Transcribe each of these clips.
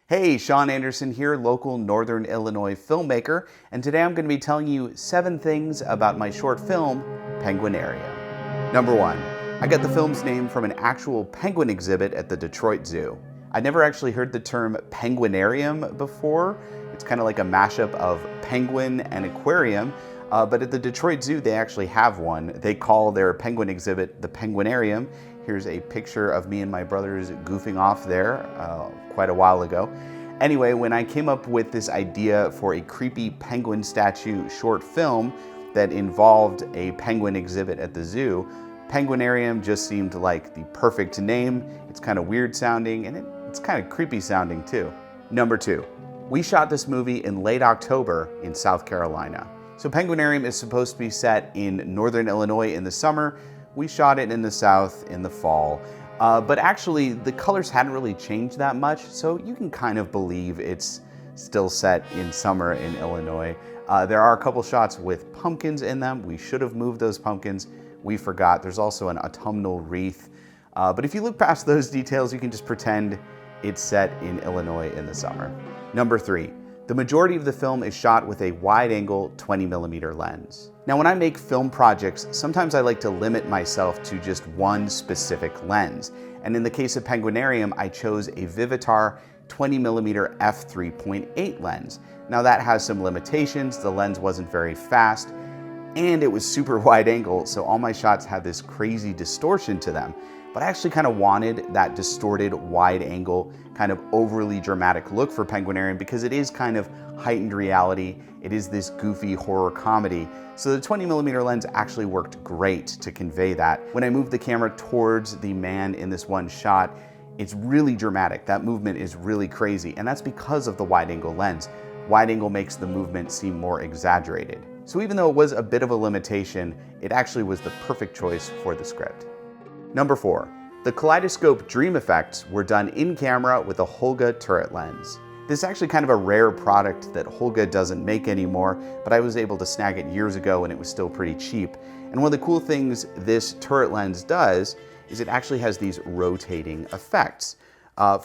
Hey, Sean Anderson here, local Northern Illinois filmmaker, and today I'm going to be telling you 7 things about my short film, Penguinarium. Number 1, I got the film's name from an actual penguin exhibit at the Detroit Zoo. I never actually heard the term Penguinarium before. It's kind of like a mashup of penguin and aquarium, but at the Detroit Zoo they actually have one. They call their penguin exhibit the Penguinarium. Here's a picture of me and my brothers goofing off there quite a while ago. Anyway, when I came up with this idea for a creepy penguin statue short film that involved a penguin exhibit at the zoo, Penguinarium just seemed like the perfect name. It's kind of weird sounding and it's kind of creepy sounding too. Number 2, we shot this movie in late October in South Carolina. So Penguinarium is supposed to be set in Northern Illinois in the summer. We shot it in the South in the fall, but actually the colors hadn't really changed that much, so you can kind of believe it's still set in summer in Illinois. There are a couple shots with pumpkins in them. We should have moved those pumpkins. We forgot. There's also an autumnal wreath. But if you look past those details, you can just pretend it's set in Illinois in the summer. Number 3. The majority of the film is shot with a wide-angle 20mm lens. Now, when I make film projects, sometimes I like to limit myself to just one specific lens. And in the case of Penguinarium, I chose a Vivitar 20mm f3.8 lens. Now that has some limitations. The lens wasn't very fast, and it was super wide angle, so all my shots had this crazy distortion to them. But I actually kind of wanted that distorted wide angle, kind of overly dramatic look for Penguinarium because it is kind of heightened reality. It is this goofy horror comedy. So the 20mm lens actually worked great to convey that. When I moved the camera towards the man in this one shot, it's really dramatic. That movement is really crazy, and that's because of the wide angle lens. Wide angle makes the movement seem more exaggerated. So even though it was a bit of a limitation, it actually was the perfect choice for the script. Number 4, the kaleidoscope dream effects were done in camera with a Holga turret lens. This is actually kind of a rare product that Holga doesn't make anymore, but I was able to snag it years ago and it was still pretty cheap. And one of the cool things this turret lens does is it actually has these rotating effects.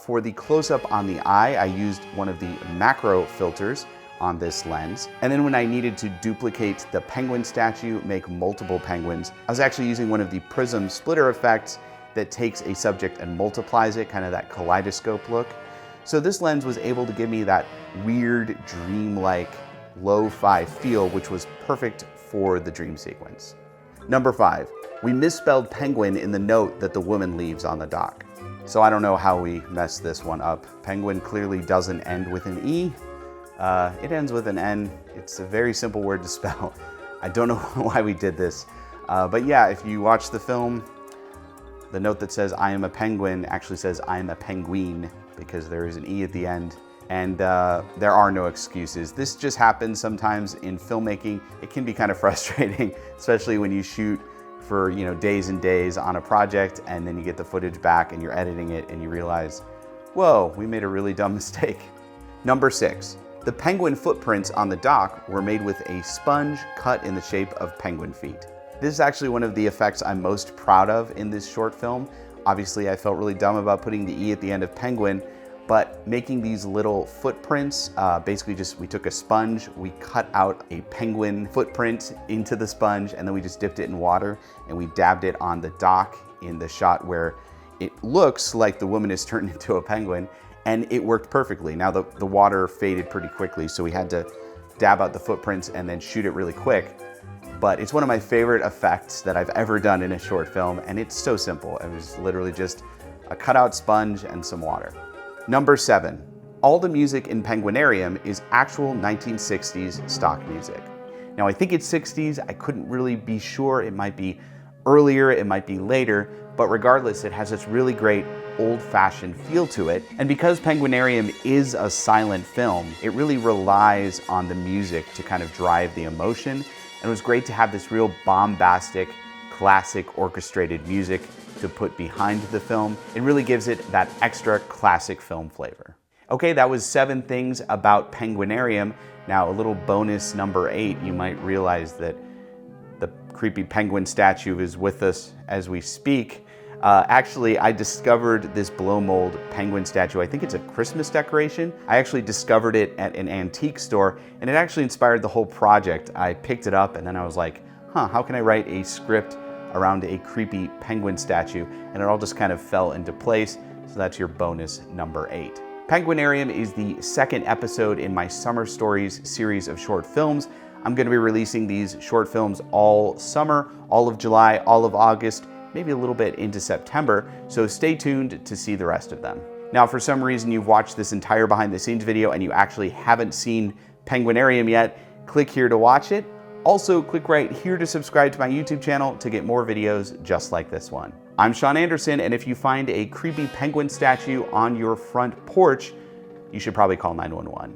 For the close-up on the eye, I used one of the macro filters on this lens. And then when I needed to duplicate the penguin statue, make multiple penguins, I was actually using one of the prism splitter effects that takes a subject and multiplies it, kind of that kaleidoscope look. So this lens was able to give me that weird, dreamlike, lo-fi feel, which was perfect for the dream sequence. Number 5, we misspelled penguin in the note that the woman leaves on the dock. So I don't know how we messed this one up. Penguin clearly doesn't end with an E. It ends with an N. It's a very simple word to spell. I don't know why we did this. But yeah, if you watch the film, the note that says I am a penguin actually says I am a penguin because there is an E at the end. And there are no excuses. This just happens sometimes in filmmaking. It can be kind of frustrating, especially when you shoot for days and days on a project and then you get the footage back and you're editing it and you realize, whoa, we made a really dumb mistake. Number 6. The penguin footprints on the dock were made with a sponge cut in the shape of penguin feet. This is actually one of the effects I'm most proud of in this short film. Obviously, I felt really dumb about putting the E at the end of penguin, but making these little footprints, basically we took a sponge, we cut out a penguin footprint into the sponge, and then we just dipped it in water, and we dabbed it on the dock in the shot where it looks like the woman is turned into a penguin. And it worked perfectly. Now the water faded pretty quickly, so we had to dab out the footprints and then shoot it really quick. But it's one of my favorite effects that I've ever done in a short film, and it's so simple. It was literally just a cutout sponge and some water. Number 7, all the music in Penguinarium is actual 1960s stock music. Now I think it's 60s, I couldn't really be sure. It might be earlier, it might be later, but regardless, it has this really great old-fashioned feel to it. And because Penguinarium is a silent film, it really relies on the music to kind of drive the emotion. And it was great to have this real bombastic, classic orchestrated music to put behind the film. It really gives it that extra classic film flavor. Okay, that was 7 things about Penguinarium. Now a little bonus number 8, you might realize that the creepy penguin statue is with us as we speak. Actually, I discovered this blow mold penguin statue. I think it's a Christmas decoration. I actually discovered it at an antique store, and it actually inspired the whole project. I picked it up and then I was like, how can I write a script around a creepy penguin statue? And it all just kind of fell into place. So that's your bonus number 8. Penguinarium is the second episode in my Summer Stories series of short films. I'm going to be releasing these short films all summer, all of July, all of August, maybe a little bit into September, so stay tuned to see the rest of them. Now, if for some reason you've watched this entire behind the scenes video and you actually haven't seen Penguinarium yet, click here to watch it. Also, click right here to subscribe to my YouTube channel to get more videos just like this one. I'm Sean Anderson, and if you find a creepy penguin statue on your front porch, you should probably call 911.